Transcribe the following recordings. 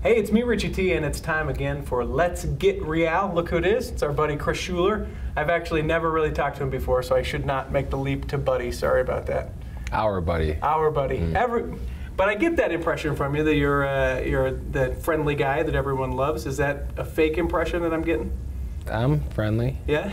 Hey, it's me, Richie T, and it's time again for Let's Get Real. Look who it is. It's our buddy Chris Schuler. I've actually never really talked to him before, so I should not make the leap to buddy. Sorry about that. Our buddy. Our buddy. But I get that impression from you that you're the friendly guy that everyone loves. Is that a fake impression that I'm getting? I'm friendly. Yeah?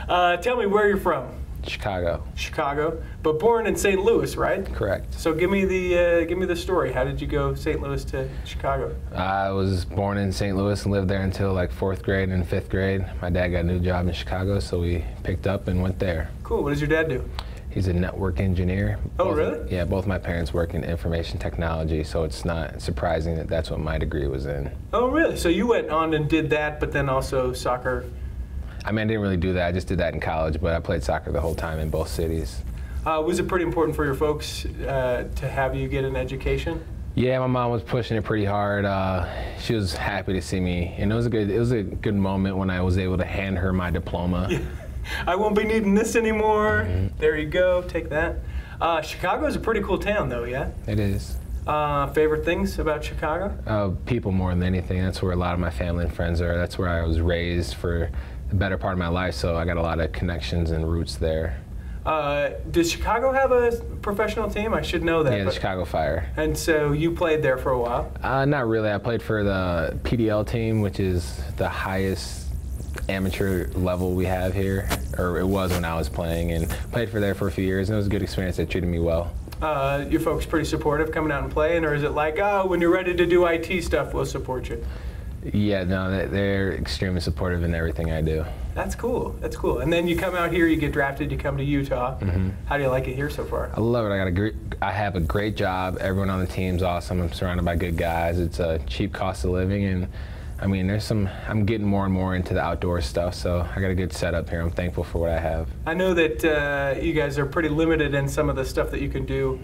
Tell me where you're from. Chicago. Chicago, but born in St. Louis, right? Correct. So give me the story. How did you go St. Louis to Chicago? I was born in St. Louis and lived there until like 4th grade and 5th grade. My dad got a new job in Chicago, so we picked up and went there. Cool. What does your dad do? He's a network engineer. Oh, really? Yeah, both my parents work in information technology, so it's not surprising that that's what my degree was in. Oh, really? So you went on and did that, but then also soccer? I mean, I didn't really do that. I just did that in college, but I played soccer the whole time in both cities. Was it pretty important for your folks to have you get an education? Yeah, my mom was pushing it pretty hard. She was happy to see me, and it was a good moment when I was able to hand her my diploma. Yeah. I won't be needing this anymore. Mm-hmm. There you go. Take that. Chicago is a pretty cool town, though, yeah? It is. Favorite things about Chicago? People more than anything. That's where a lot of my family and friends are. That's where I was raised for the better part of my life, so I got a lot of connections and roots there. Does Chicago have a professional team? I should know that. Yeah, the Chicago Fire. And so you played there for a while? Not really. I played for the PDL team, which is the highest amateur level we have here, or it was when I was playing, and played for there for a few years, and it was a good experience. They treated me well. Your folks pretty supportive coming out and playing, or is it like, oh, when you're ready to do IT stuff, we'll support you? Yeah, no, they're extremely supportive in everything I do. That's cool. That's cool. And then you come out here, you get drafted, you come to Utah. Mm-hmm. How do you like it here so far? I love it. I have a great job. Everyone on the team's awesome. I'm surrounded by good guys. It's a cheap cost of living, and I mean, I'm getting more and more into the outdoor stuff, so I got a good setup here. I'm thankful for what I have. I know that you guys are pretty limited in some of the stuff that you can do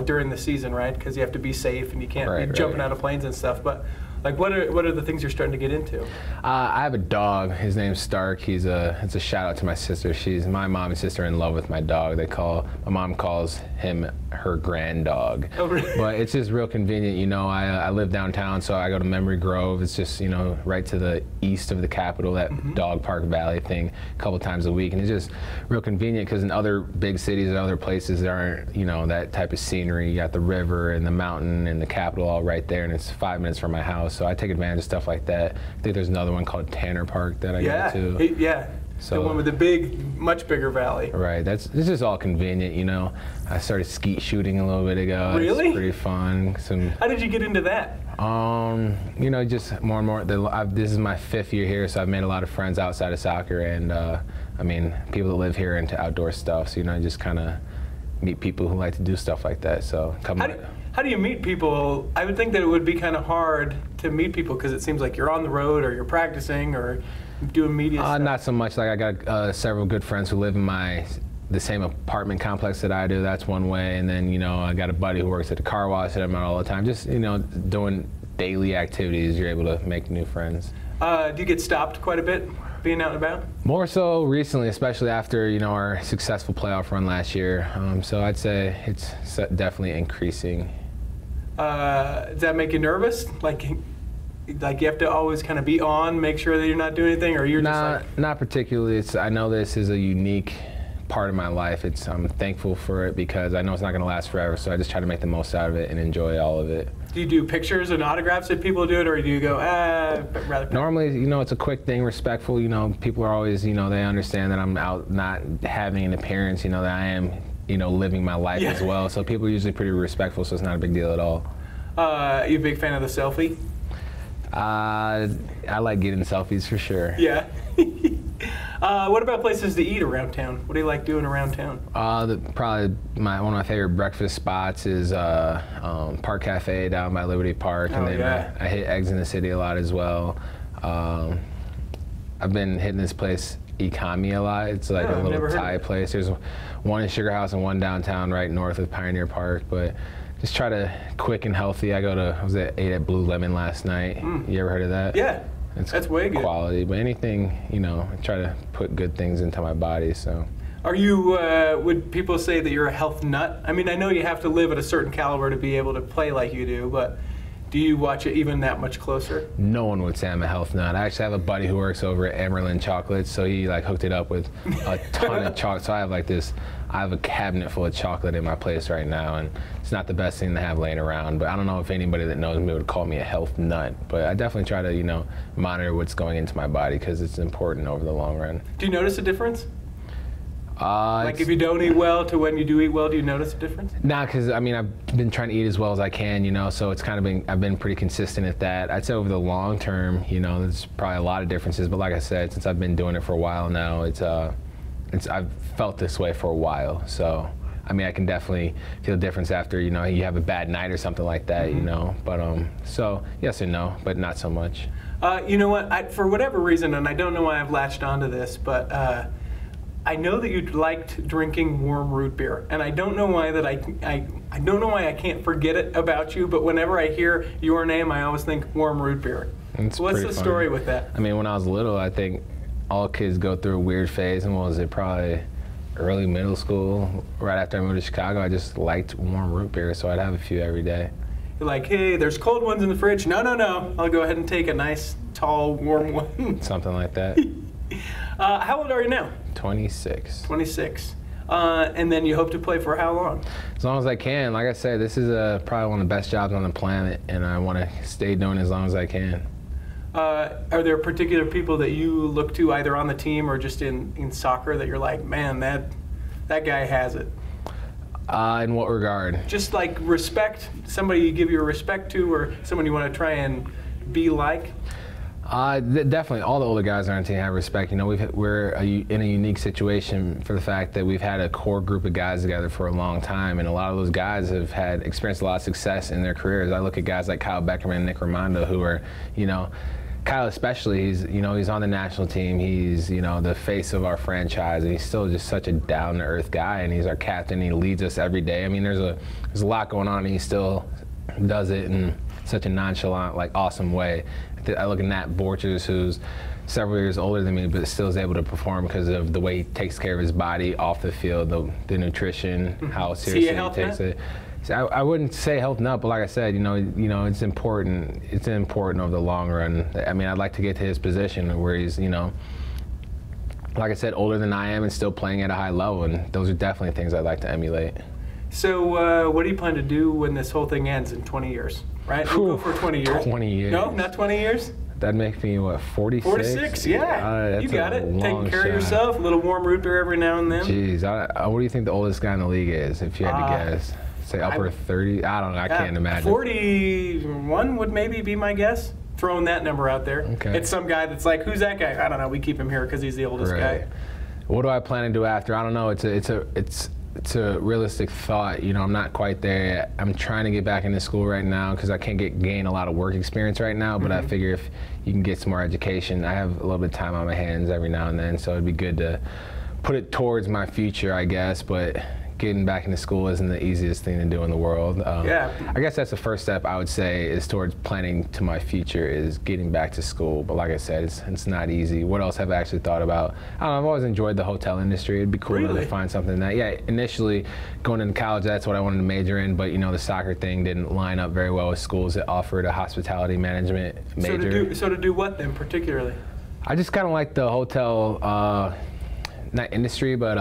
during the season, right? Because you have to be safe and you can't be jumping out of planes and stuff. But like, what are the things you're starting to get into? I have a dog. His name's Stark. It's a shout out to my sister. My mom and sister are in love with my dog. My mom calls him her grand dog. Oh, really? But it's just real convenient. You know, I live downtown, so I go to Memory Grove. It's just, you know, right to the east of the Capitol, that Dog Park Valley thing, a couple times a week. And it's just real convenient because in other big cities and other places, there aren't, you know, that type of scenery. You got the river and the mountain and the Capitol all right there, and it's 5 minutes from my house. So I take advantage of stuff like that. I think there's another one called Tanner Park that I go to. Yeah. So, the one with the big, much bigger valley. Right. It's just all convenient, you know. I started skeet shooting a little bit ago. Really? It's pretty fun. How did you get into that? You know, just more and more. This is my 5th year here, so I've made a lot of friends outside of soccer, and I mean, people that live here are into outdoor stuff. So, you know, I just kind of meet people who like to do stuff like that. So How do you meet people? I would think that it would be kind of hard to meet people because it seems like you're on the road or you're practicing or doing media stuff. Not so much. Like, I got several good friends who live in the same apartment complex that I do. That's one way. And then, you know, I got a buddy who works at the car wash that I'm at all the time. Just, you know, doing daily activities, you're able to make new friends. Do you get stopped quite a bit being out and about? More so recently, especially after, you know, our successful playoff run last year. So I'd say it's definitely increasing. Does that make you nervous? Like you have to always kind of be on, make sure that you're not doing anything, or you're just like... Not particularly. I know this is a unique part of my life. I'm thankful for it because I know it's not going to last forever, so I just try to make the most out of it and enjoy all of it. Do you do pictures and autographs if people do it, or do you go, rather? Normally, you know, it's a quick thing, respectful. You know, people are always, you know, they understand that I'm out not having an appearance, you know, that I am, you know, living my life as well. So people are usually pretty respectful, so it's not a big deal at all. You a big fan of the selfie? I like getting selfies for sure. Yeah. What about places to eat around town? What do you like doing around town? Probably one of my favorite breakfast spots is Park Cafe down by Liberty Park, and then I hit Eggs in the City a lot as well. I've been hitting this place Ikami a lot. It's like a little Thai place. There's one in Sugar House and one downtown right north of Pioneer Park, but just try to quick and healthy. I was at Blue Lemon last night. You ever heard of that? Yeah. That's way good. Quality, but anything, you know, I try to put good things into my body, so. Are you, would people say that you're a health nut? I mean, I know you have to live at a certain caliber to be able to play like you do, but do you watch it even that much closer? No one would say I'm a health nut. I actually have a buddy who works over at Amber Lyn Chocolates, so he like hooked it up with a ton of chocolate. So I have a cabinet full of chocolate in my place right now, and it's not the best thing to have laying around, but I don't know if anybody that knows me would call me a health nut, but I definitely try to, you know, monitor what's going into my body because it's important over the long run. Do you notice a difference? Like if you don't eat well to when you do eat well, do you notice a difference? Nah, because I mean, I've been trying to eat as well as I can, you know, so it's kind of been, I've been pretty consistent at that. I'd say over the long term, you know, there's probably a lot of differences, but like I said, since I've been doing it for a while now, I've felt this way for a while, so. I mean, I can definitely feel a difference after, you know, you have a bad night or something like that, you know, but so yes and no, but not so much. You know what, for whatever reason, and I don't know why I've latched onto this, but I know that you liked drinking warm root beer, and I don't know why that I don't know why I can't forget it about you, but whenever I hear your name, I always think warm root beer. What's the story with that? I mean, when I was little, I think all kids go through a weird phase, and what was it, probably early middle school, right after I moved to Chicago, I just liked warm root beer, so I'd have a few every day. You're like, hey, there's cold ones in the fridge. No, no, no. I'll go ahead and take a nice, tall, warm one. Something like that. How old are you now? 26. 26. And then you hope to play for how long? As long as I can. Like I said, this is probably one of the best jobs on the planet, and I want to stay doing it as long as I can. Are there particular people that you look to either on the team or just in soccer that you're like, man, that guy has it? In what regard? Just like respect, somebody you give your respect to, or someone you want to try and be like? Definitely, all the older guys on our team have respect. You know, we're in a unique situation for the fact that we've had a core group of guys together for a long time, and a lot of those guys have experienced a lot of success in their careers. I look at guys like Kyle Beckerman and Nick Raimondo, who are, you know, Kyle especially, he's on the national team. He's, you know, the face of our franchise, and he's still just such a down-to-earth guy, and he's our captain. He leads us every day. I mean, there's a lot going on, and he still does it in such a nonchalant, like, awesome way. I look at Nat Borchers, who's several years older than me, but still is able to perform because of the way he takes care of his body off the field, the nutrition, how seriously he takes it. So I wouldn't say health nut, but like I said, you know, it's important. It's important over the long run. I mean, I'd like to get to his position where he's, you know, like I said, older than I am and still playing at a high level, and those are definitely things I'd like to emulate. So what do you plan to do when this whole thing ends in 20 years? Right? We'll go for 20 years. 20 years. No, not 20 years? That'd make me, what, 46? 46, yeah. You got it. Taking care of yourself, a little warm root beer every now and then. Jeez, what do you think the oldest guy in the league is, if you had to guess? Say upper 30? I don't know, I can't imagine. 41 would maybe be my guess. Throwing that number out there. Okay. It's some guy that's like, who's that guy? I don't know, we keep him here because he's the oldest guy. What do I plan to do after? I don't know, it's a realistic thought. You know, I'm not quite there yet. I'm trying to get back into school right now because I can't gain a lot of work experience right now, but I figure if you can get some more education, I have a little bit of time on my hands every now and then, so it'd be good to put it towards my future, I guess, but getting back into school isn't the easiest thing to do in the world. I guess that's the first step I would say is towards planning to my future is getting back to school. But like I said, it's not easy. What else have I actually thought about? I don't know, I've always enjoyed the hotel industry. It'd be cool to find something that, initially going into college, that's what I wanted to major in, but you know, the soccer thing didn't line up very well with schools that offered a hospitality management major. So to do what then particularly? I just kind of like the hotel, not industry, but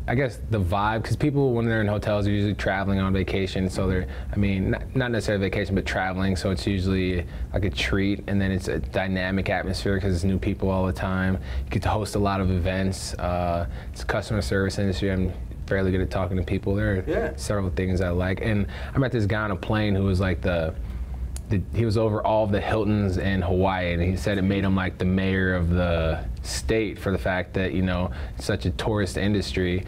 I guess the vibe, because people, when they're in hotels, are usually traveling on vacation, so they're, I mean, not necessarily vacation, but traveling, so it's usually like a treat, and then it's a dynamic atmosphere because it's new people all the time. You get to host a lot of events. It's a customer service industry. I'm fairly good at talking to people. There are several things I like, and I met this guy on a plane who was like he was over all of the Hiltons in Hawaii, and he said it made him like the mayor of the state for the fact that, you know, it's such a tourist industry.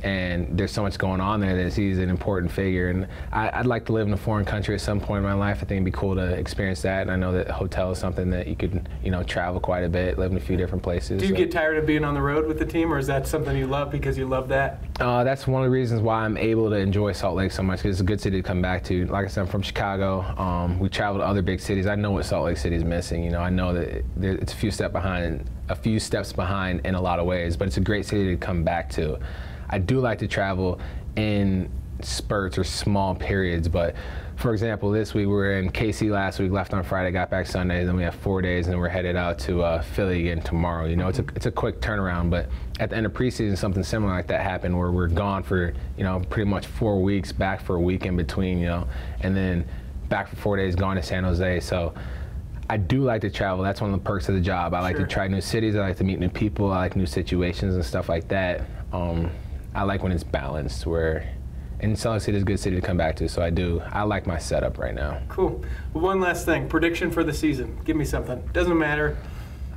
and there's so much going on there that he's an important figure. And I'd like to live in a foreign country at some point in my life. I think it'd be cool to experience that. And I know that hotel is something that you could, travel quite a bit, live in a few different places. Do you get tired of being on the road with the team, or is that something you love because you love that? That's one of the reasons why I'm able to enjoy Salt Lake so much, because it's a good city to come back to. Like I said, I'm from Chicago. We travel to other big cities. I know what Salt Lake City is missing. I know that it's a few steps behind in a lot of ways, but it's a great city to come back to. I do like to travel in spurts or small periods, but for example, this week we were in KC last week, left on Friday, got back Sunday, then we have 4 days, and then we're headed out to Philly again tomorrow. It's a quick turnaround, but at the end of preseason, something similar like that happened where we're gone for, pretty much 4 weeks, back for a week in between, and then back for 4 days, gone to San Jose. So I do like to travel. That's one of the perks of the job. I like to try new cities. I like to meet new people. I like new situations and stuff like that. I like when it's balanced, and Salt Lake City is a good city to come back to, so I like my setup right now. Cool. Well, one last thing, prediction for the season. Give me something. Doesn't matter.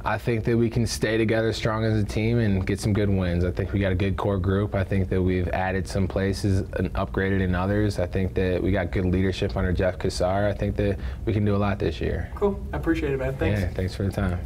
I think that we can stay together strong as a team and get some good wins. I think we got a good core group. I think that we've added some places and upgraded in others. I think that we got good leadership under Jeff Cassar. I think that we can do a lot this year. Cool. I appreciate it, man. Thanks. Yeah, thanks for the time.